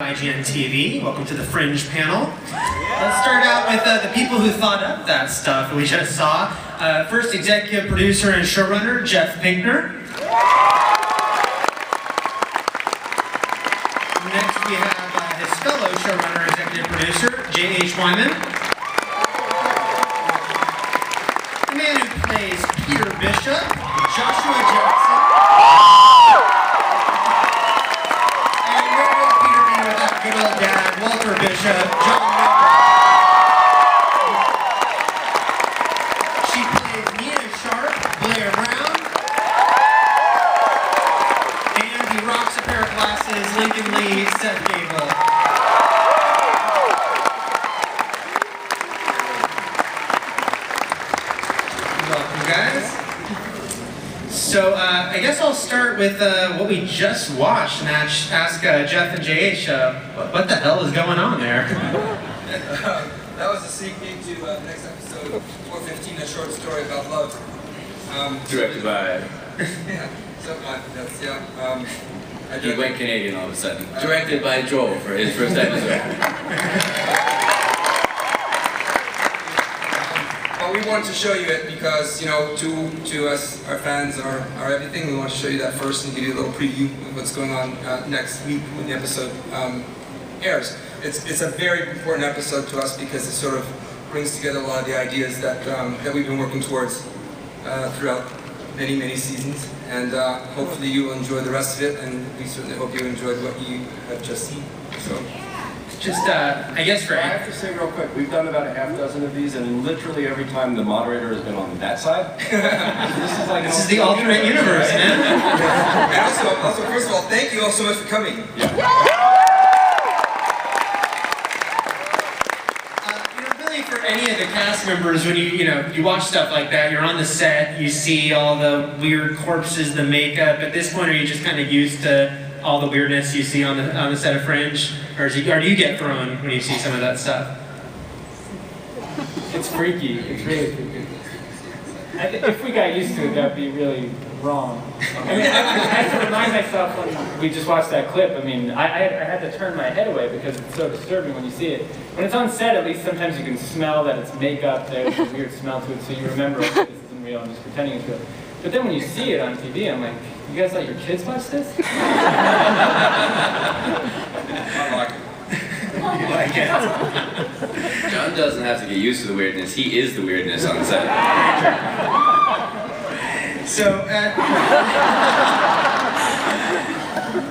IGN TV. Welcome to the Fringe Panel. Let's start out with the people who thought up that stuff we just saw. First, executive producer and showrunner, Jeff Pinkner. Next, we have his fellow showrunner, executive producer, J.H. Wyman. The man who plays Peter Bishop, Joshua Jackson. Good old dad, Walter Bishop, John Gabel. She plays Nina Sharp, Blair Brown. And he rocks a pair of glasses, Lincoln Lee, Seth Gabel. Welcome, guys. So I guess I'll start with what we just watched and ask Jeff and JH what the hell is going on there? That was a sneak peek to the next episode, 415, a short story about love. Directed by... Yeah, so that's, yeah. He went Canadian all of a sudden. Directed by Joel for his first episode. We wanted to show you it because, you know, to us, our fans are everything. We want to show you that first and give you a little preview of what's going on next week when the episode airs. It's a very important episode to us because it sort of brings together a lot of the ideas that we've been working towards throughout many seasons. And hopefully you will enjoy the rest of it, and we certainly hope you enjoyed what you have just seen. So. Just, I guess for... I have to say real quick, we've done about a half dozen of these, and literally every time the moderator has been on that side. This is the alternate universe, man. And also, first of all, thank you all so much for coming. Really for any of the cast members, when you watch stuff like that, you're on the set, you see all the weird corpses, the makeup. At this point, are you just kind of used to all the weirdness you see on the set of Fringe, or do you get thrown when you see some of that stuff? It's freaky. It's really freaky. If we got used to it, that'd be really wrong. I mean, I have to remind myself when we just watched that clip. I mean, I had to turn my head away because it's so disturbing when you see it. When it's on set, at least sometimes you can smell that it's makeup. There's a weird smell to it, so you remember, okay, this isn't real. I'm just pretending it's real. But then when you see it on TV, I'm like, you guys let your kids watch this? I like it. You like it? John doesn't have to get used to the weirdness. He is the weirdness on set. So,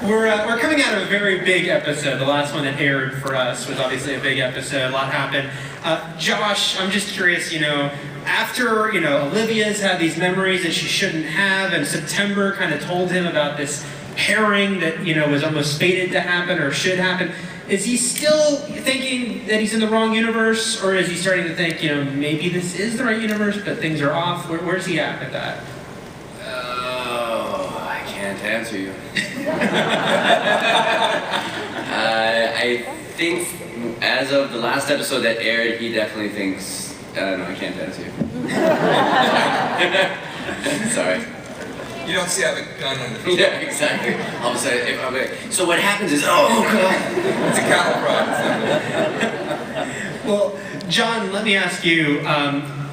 we're coming out of a very big episode. The last one that aired for us was obviously a big episode. A lot happened. Josh, I'm just curious, after, Olivia's had these memories that she shouldn't have, and September kind of told him about this pairing that, was almost fated to happen or should happen, is he still thinking that he's in the wrong universe, or is he starting to think, maybe this is the right universe, but things are off? Where's he at with that? Oh, I can't answer you. I think as of the last episode that aired, he definitely thinks, I don't know, I can't answer you. Sorry. You don't see I have a gun on the field. Yeah, exactly. All of a sudden, if I'm like, so what happens is, oh god. It's a cattle prod. Well, John, let me ask you,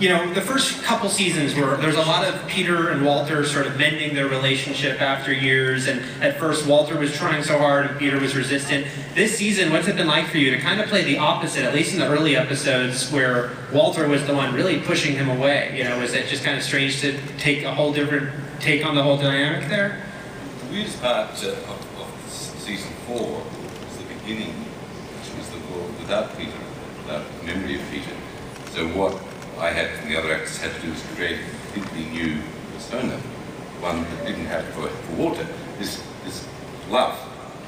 the first couple seasons there's a lot of Peter and Walter sort of mending their relationship after years, and at first Walter was trying so hard and Peter was resistant. This season, what's it been like for you to kind of play the opposite, at least in the early episodes where Walter was the one really pushing him away? Was it just kind of strange to take a whole different take on the whole dynamic there? The weirdest part of season 4 was the beginning, which was the world without Peter, without memory of Peter. So what I had and the other actors had to do was create a completely new persona, one that didn't have for Walter this love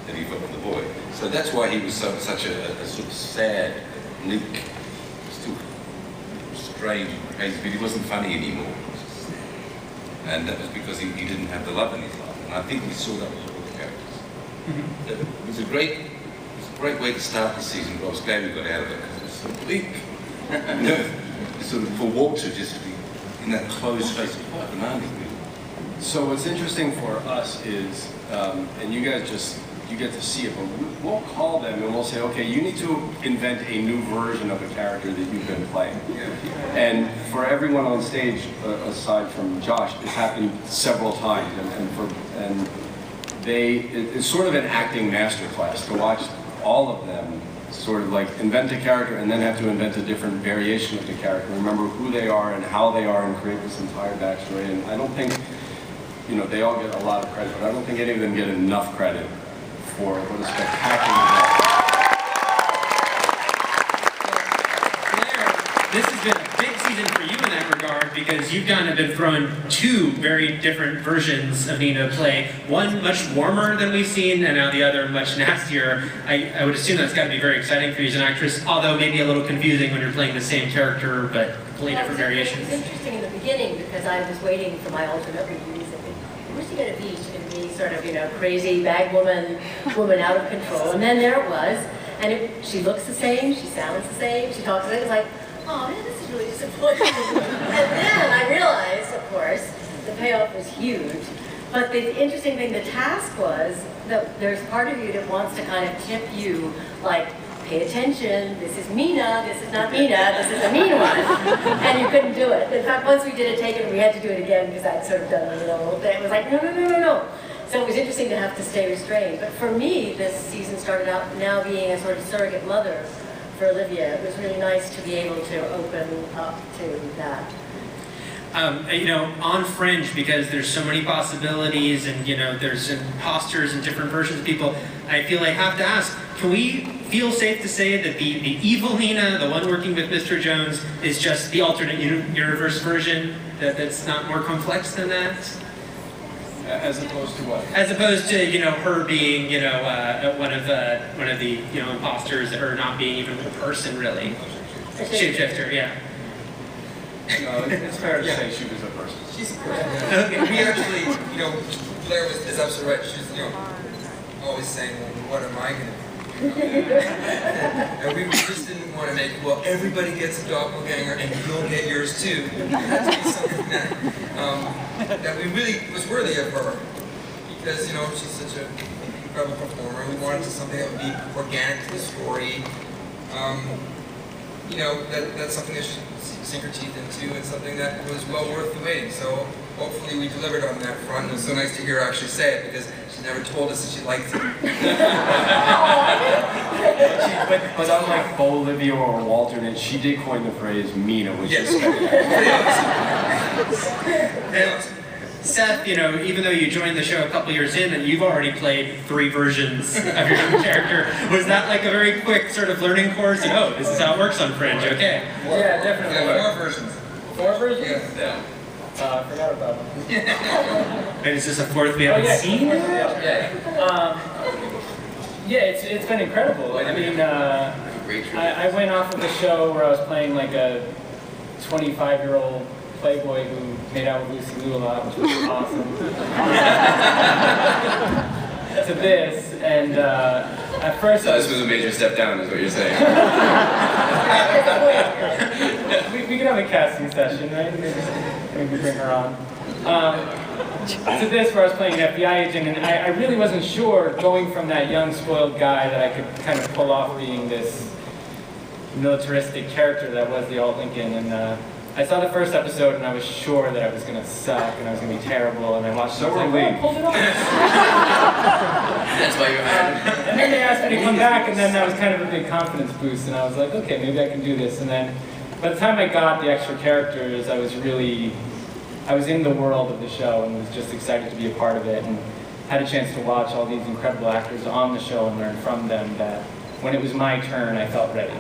that he felt for the boy. So that's why he was such a sort of sad, bleak, still strange, crazy, but he wasn't funny anymore. And that was because he didn't have the love in his life. And I think we saw that with all the characters. Mm-hmm. It was a great way to start the season, but I was glad we got out of it because it was so bleak. Sort of for Walter just to be in that closed space of quite demanding. So what's interesting for us is, and you guys just you get to see it, but we'll call them and we'll say, okay, you need to invent a new version of a character that you've been playing. And for everyone on stage, aside from Josh, it's happened several times, and it's sort of an acting masterclass to watch all of them sort of like invent a character and then have to invent a different variation of the character, remember who they are and how they are, and create this entire backstory. And I don't think, they all get a lot of credit, but I don't think any of them get enough credit for what a spectacular job. Blair, this has been a big season for you in that regard, because you've kind of been thrown two very different versions of Nina play. One much warmer than we've seen, and now the other much nastier. I would assume that's got to be very exciting for you as an actress, although maybe a little confusing when you're playing the same character, but completely different variations. It was interesting in the beginning because I was waiting for my alternate reviews. Where's she going to be? She's going to be sort of, crazy bag woman out of control. And then there it was. And she looks the same, she sounds the same, she talks the same. It was like, oh man, this is really disappointing. And then I realized, of course, the payoff was huge. But the interesting thing, the task was that there's part of you that wants to kind of tip you, like, pay attention, this is Mina, this is not Mina, this is a mean one. And you couldn't do it. In fact, once we did a take and we had to do it again because I'd sort of done it a little bit. It was like, no. So it was interesting to have to stay restrained. But for me, this season started out now being a sort of surrogate mother for Olivia. It was really nice to be able to open up to that. On Fringe, because there's so many possibilities and, there's imposters and different versions of people, I feel I have to ask, can we feel safe to say that the evil Nina, the one working with Mr. Jones, is just the alternate universe version, that's not more complex than that? As opposed to what? As opposed to, her being, one of the imposters, her not being even a person, really. Shapeshifter, yeah. No, it's fair to say she was a person. She's a person. Okay. We actually, Blair is absolutely right. She's, always saying, well, what am I going to do? And we just didn't want to make, well, everybody gets a doppelganger and you'll get yours too. It had to be something that we really was worthy of her. Because, she's such an incredible performer. We wanted something that would be organic to the story. That's something that she sink her teeth into, and something that was well worth the waiting. So hopefully we delivered on that front. And it was so nice to hear her actually say it, because she never told us that she liked it. but unlike Olivia or Walter, she did coin the phrase Mina, which is spectacular. Seth, even though you joined the show a couple years in and you've already played 3 versions of your own character, was that like a very quick sort of learning course? This is how it works on Fringe, okay. Yeah, definitely. Yeah, 4 versions. 4 versions? Yeah. I forgot about them. And is this a 4th we haven't seen? It's been incredible. I mean, I went off of the show where I was playing like a 25-year-old playboy who made out with Lucy Liu a lot, which was awesome. To this, and at first... So this was a major step down, is what you're saying. we could have a casting session, right? Maybe bring her on. To this, where I was playing an FBI agent, and I really wasn't sure, going from that young, spoiled guy, that I could kind of pull off being this militaristic character that was the Alt Lincoln. And I saw the first episode, and I was sure that I was going to suck, and I was going to be terrible, and I watched it, and I was like, oh, I pulled it off. That's why you hired him. And then they asked me to come back, and then that was kind of a big confidence boost, and I was like, okay, maybe I can do this. And then by the time I got the extra characters, I was in the world of the show and was just excited to be a part of it, and had a chance to watch all these incredible actors on the show and learn from them, that when it was my turn, I felt ready.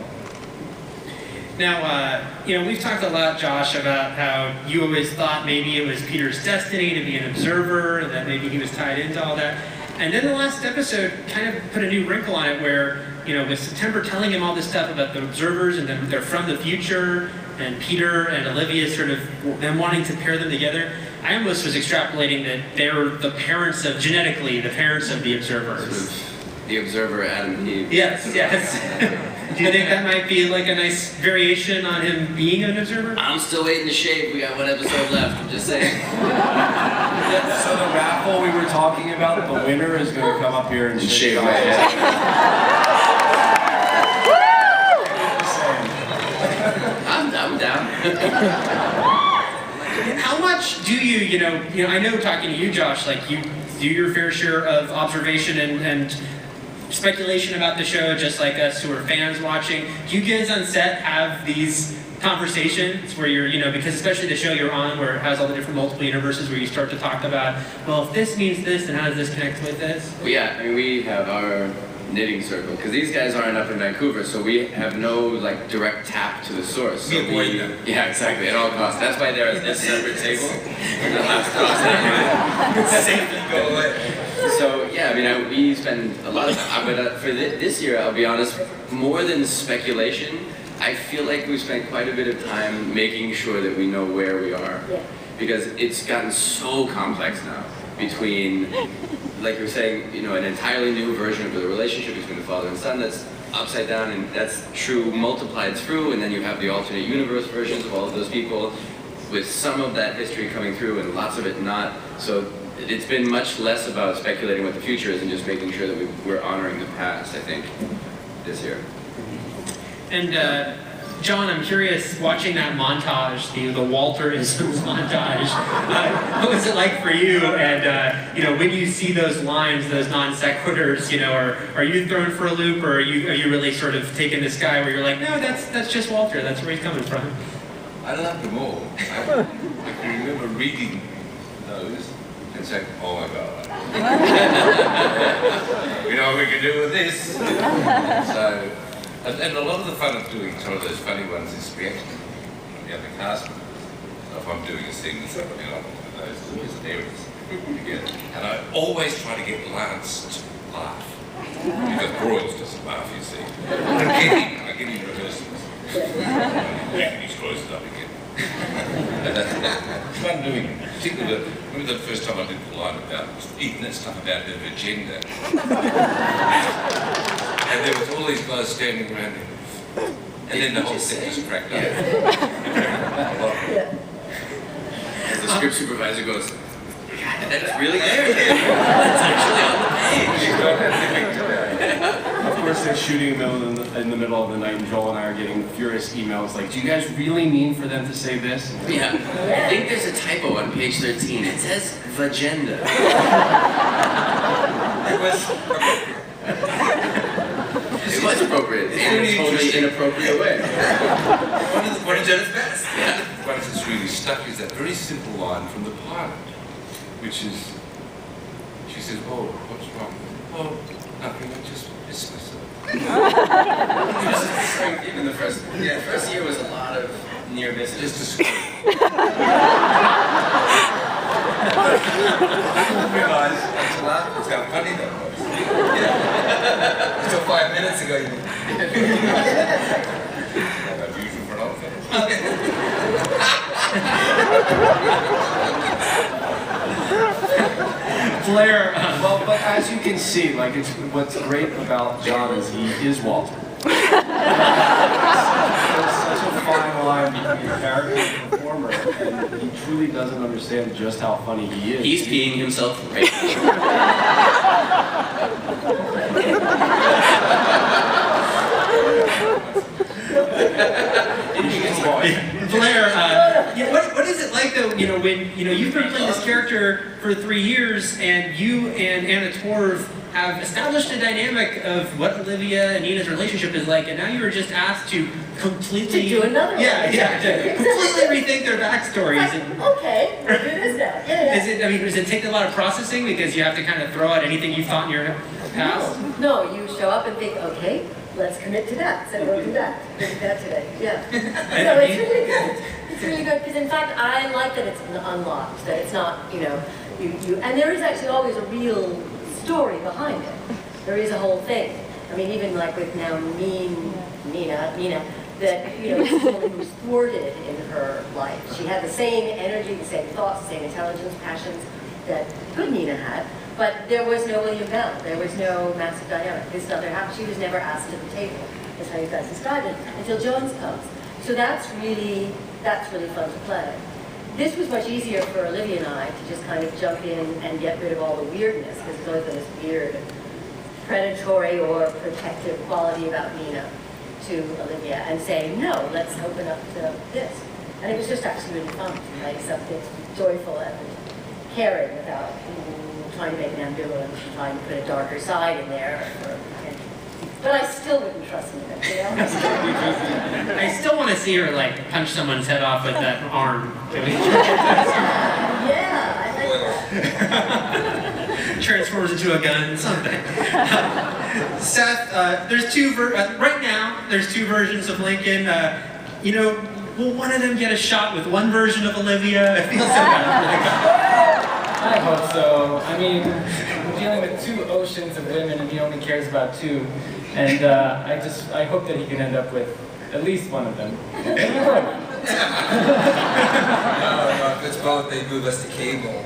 Now, we've talked a lot, Josh, about how you always thought maybe it was Peter's destiny to be an observer, and that maybe he was tied into all that. And then the last episode kind of put a new wrinkle on it where, with September telling him all this stuff about the observers and then they're from the future, and Peter and Olivia sort of them wanting to pair them together, I almost was extrapolating that they're the parents of, genetically, the parents of the observers. the observer Adam and Eve. Yes, yes. Do you think that might be like a nice variation on him being an observer? I'm still waiting to shave. We got one episode left. I'm just saying. So the raffle we were talking about, the winner is going to come up here and shave my my head. I'm down. How much do you know, I know talking to you, Josh, like you do your fair share of observation and speculation about the show, just like us who are fans watching. Do you guys on set have these conversations where you're, because especially the show you're on where it has all the different multiple universes where you start to talk about, well, if this means this, then how does this connect with this? Well, yeah, I mean, we have our knitting circle, because these guys aren't up in Vancouver, so we have no, like, direct tap to the source. So yeah, exactly, at all costs. That's why they're at this separate table. Go away. So, yeah, I mean, we spend a lot of time, but for this year, I'll be honest, more than speculation, I feel like we've spent quite a bit of time making sure that we know where we are. Yeah. Because it's gotten so complex now between, like you're saying, an entirely new version of the relationship between the father and son that's upside down, and that's true multiplied through, and then you have the alternate universe versions of all of those people with some of that history coming through and lots of it not. So it's been much less about speculating what the future is and just making sure that we're honoring the past, I think, this year. And John, I'm curious, watching that montage, the Walter-isms montage, what was it like for you? And when you see those lines, those non sequiturs, are you thrown for a loop, or are you really sort of taking this guy where you're like, no, that's just Walter, that's where he's coming from? I loved them all. I can remember reading those and saying, oh my God. We know what we can do with this. So, and a lot of the fun of doing some of those funny ones is reacting from the other cast members. So if I'm doing a scene with somebody like those areas together, and I always try to get Lance to laugh. Because Broyles doesn't laugh, you see. I get him rehearsals. Making his closes up again. And that's fun doing it. Particularly, remember the first time I did the line about eating that stuff about her agenda. And there was all these guys standing around him. And then the whole set just cracked up. As the script supervisor goes, God, that's really there. It's actually on the page. Of course, they're shooting in the middle of the night, and Joel and I are getting furious emails like, do you guys really mean for them to say this? Yeah. I think there's a typo on page 13. It says vagenda. It was appropriate in a totally inappropriate way. One of Jenna's best. Yeah. One that's really stuck is that very simple line from the pilot, which is, she says, oh, what's wrong? Oh, nothing, I just miss myself. Even the first year was a lot of near misses. Just a scream. I didn't realise until afterwards how funny that was. Yeah. Until 5 minutes ago, you mean. Not unusual for an old film. Blair, Well, but as you can see, like, what's great about John is he is Walter. There's such a fine line between character and performer, and he truly doesn't understand just how funny he is. He's peeing himself right Blair, what is it like though, when, you've been playing this character for 3 years, and you and Anna Torv have established a dynamic of what Olivia and Nina's relationship is like, and now you were just asked to completely... To do another one. to completely rethink their backstories. Okay, we'll do this now. Yeah. Does it take a lot of processing because you have to kind of throw out anything you thought in your past? No, you show up and think, okay, let's commit to that. So we'll do that. We'll do that today. Yeah. No, it's really good. It's really good because, in fact, I like that it's unlocked. That it's not, you. And there is actually always a real story behind it. There is a whole thing. I mean, even like with now Nina, that this is a woman who's thwarted in her life. She had the same energy, the same thoughts, the same intelligence, passions that good Nina had, But there was no William Bell. There was no massive dynamic. This other half, she was never asked to the table. That's how you guys described it, until Jones comes. So that's really fun to play. This was much easier for Olivia and I to just kind of jump in and get rid of all the weirdness, because there's always been this weird predatory or protective quality about Nina to Olivia, and say, no, let's open up to this. And it was just actually really fun to play something joyful and caring without trying to make an ambivalence and trying to put a darker side in there. But I still wouldn't trust Nina, you know? I still want to see her like punch someone's head off with that arm. Yeah, I like Transforms into a gun, something. Seth, there's right now, there's two versions of Lincoln. You know, will one of them get a shot with one version of Olivia? I feel so bad for the guy. I hope so. I mean, we're dealing with two oceans of women and he only cares about two. And I hope that he can end up with at least one of them. No, if it's both, they move us to Gabel.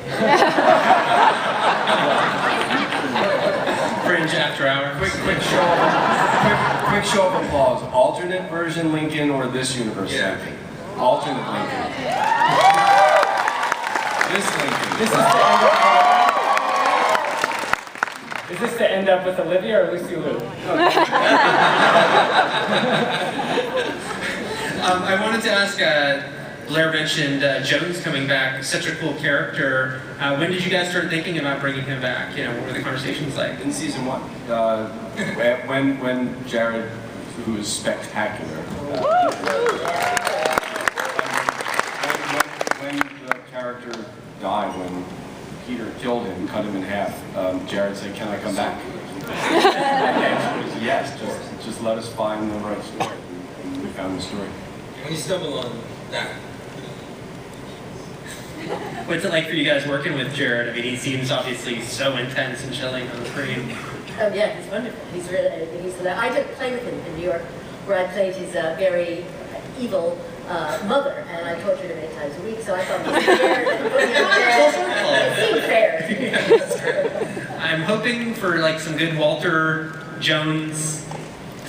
Fringe after hours. Quick show of applause. Alternate version Lincoln or this universe Lincoln? Alternate Lincoln. This Lincoln. Is this to end up with Olivia or Lucy Liu? I wanted to ask, Blair mentioned Jones coming back, such a cool character. When did you guys start thinking about bringing him back? You know, what were the conversations like? In season 1. When Jared, who is spectacular, when the character died, when Peter killed him, cut him in half, Jared said, "Can I come back?" And the answer was yes, just let us find the right story. And we found the story. When you stumble on that. What's it like for you guys working with Jared? I mean, he seems obviously so intense and chilling on the screen. Oh yeah, he's wonderful. He's I did play with him in New York, where I played his very evil mother, and I tortured him 8 times a week, so I thought it seemed fair. I'm hoping for like some good Walter Jones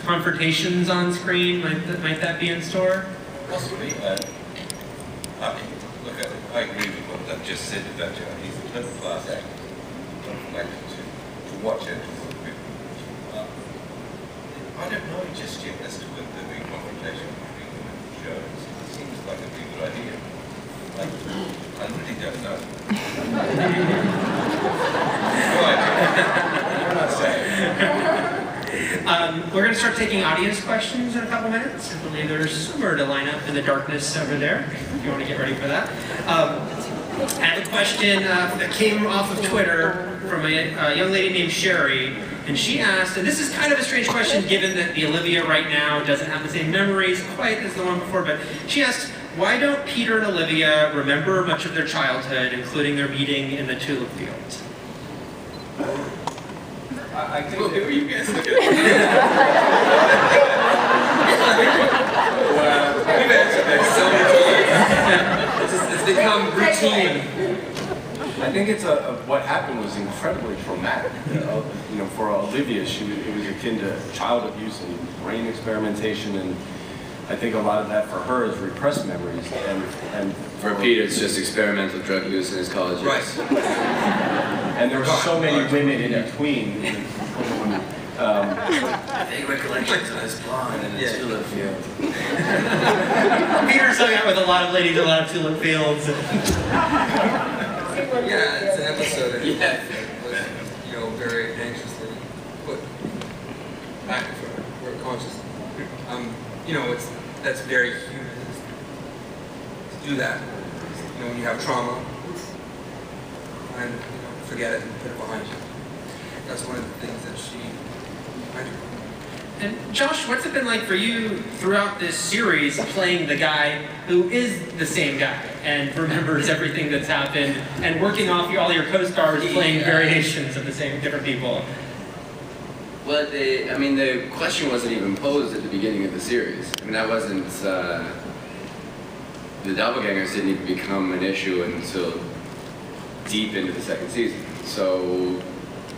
confrontations on screen. Might that be in store? Possibly. I agree with what I've just said about Joe. He's a total class act. Like to watch it. I don't know just yet as to whether the confrontation between him and Jones seems like a pretty good idea. I really don't know. We're not saying. We're going to start taking audience questions in a couple minutes. I believe there's somewhere to line up in the darkness over there, if you want to get ready for that. I have a question that came off of Twitter from a young lady named Sherry, and she asked, and this is kind of a strange question given that the Olivia right now doesn't have the same memories quite as the one before, but she asked, why don't Peter and Olivia remember much of their childhood, including their meeting in the tulip fields? I think Well, who are you guys looking at? We've answered that so many times. It's become routine. I think it's what happened was incredibly traumatic. You know, for Olivia, it was akin to child abuse and brain experimentation, and I think a lot of that for her is repressed memories. And For Peter, it's just experimental drug use in his college years. Right. And there were so many women in between. Vague recollections of this blonde in a tulip field. Peter's hung out with a lot of ladies, a lot of tulip fields. Yeah, it's an episode that was, you know, very anxiously put back in front of her consciousness. You know, that's very human to do that. You know, when you have trauma, and forget it and put it behind you. That's one of the things that she. And Josh, what's it been like for you throughout this series playing the guy who is the same guy and remembers everything that's happened and working off all your co-stars playing variations of the same different people? Well, I mean, the question wasn't even posed at the beginning of the series. I mean, that wasn't, the doppelgangers didn't even become an issue until deep into the second season. So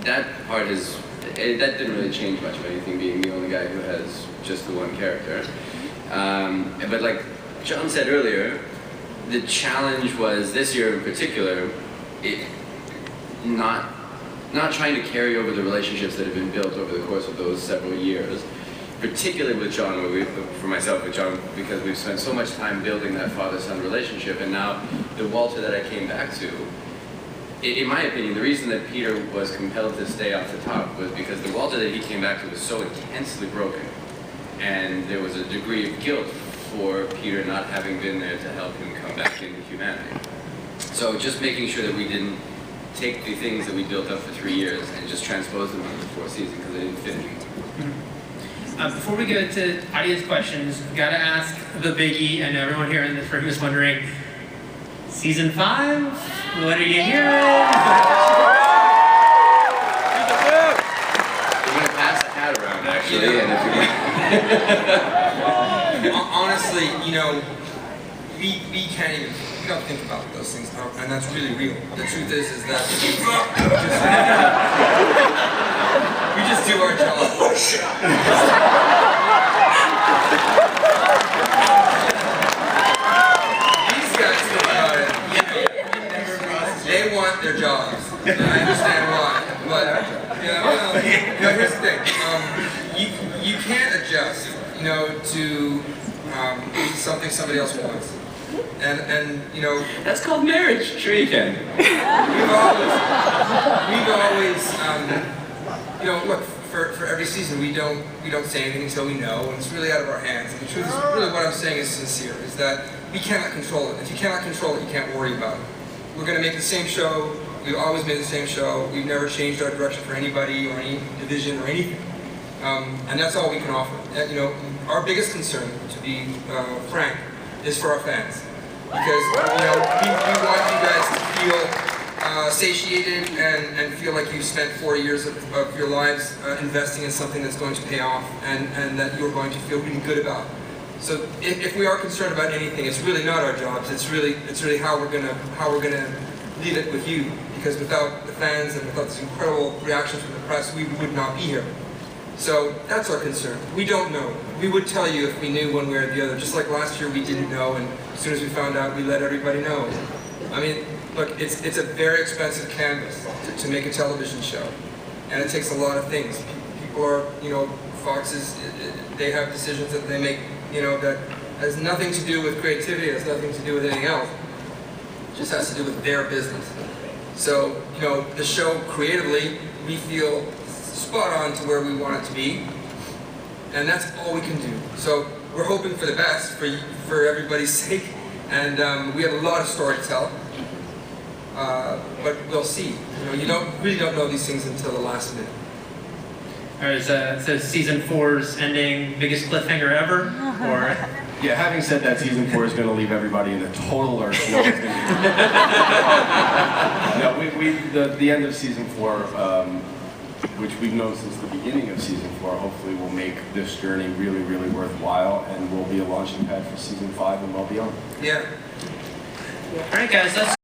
that part is, that didn't really change much of anything, being the only guy who has just the one character. But like John said earlier, the challenge was, this year in particular, not trying to carry over the relationships that have been built over the course of those several years, particularly with John, for myself with John, because we've spent so much time building that father-son relationship, and now the Walter that I came back to, in my opinion, the reason that Peter was compelled to stay off the top was because the Walter that he came back to was so intensely broken, and there was a degree of guilt for Peter not having been there to help him come back into humanity. So just making sure that we didn't take the things that we built up for 3 years and just transpose them into the 4th season because they didn't fit anymore. Before we go to audience questions, gotta ask the biggie. I know everyone here in this room is wondering, season 5? What are you hearing? We're gonna pass the hat around, actually, and if you honestly, you know, we can't even, we don't think about those things, and that's really real. The truth is that we just do our job. These guys think about it. They want their jobs. I understand why, but here's the thing. You can't adjust, you know, to something somebody else wants. And you know, that's called marriage. Sure you can. We've always you know, look, for every season we don't say anything until we know, and it's really out of our hands. And the truth is, really what I'm saying is sincere, is that we cannot control it. If you cannot control it, you can't worry about it. We're going to make the same show. We've always made the same show. We've never changed our direction for anybody or any division or anything. And that's all we can offer. You know, our biggest concern, to be frank, is for our fans. Because, you know, we want you guys to feel satiated and feel like you've spent 4 years of your lives investing in something that's going to pay off and that you're going to feel really good about. So if we are concerned about anything, it's really not our jobs. It's really how we're gonna leave it with you. Because without the fans and without this incredible reactions from the press, we would not be here. So that's our concern. We don't know. We would tell you if we knew one way or the other. Just like last year, we didn't know, and as soon as we found out, we let everybody know. I mean, look, it's a very expensive canvas to make a television show, and it takes a lot of things. People are, you know, Foxes, they have decisions that they make, you know, that has nothing to do with creativity, has nothing to do with anything else. It just has to do with their business. So, you know, the show creatively, we feel spot on to where we want it to be, and that's all we can do. So we're hoping for the best for everybody's sake, and we have a lot of story to tell, but we'll see. You know, you really don't know these things until the last minute. All right, so season 4's ending, biggest cliffhanger ever, or? Yeah, having said that, season 4 is going to leave everybody in a total lurch. No, it's going to be... No, the end of season 4, which we've known since the beginning of season 4, hopefully will make this journey really, really worthwhile, and will be a launching pad for season 5 and well beyond. Yeah. All right, guys, let's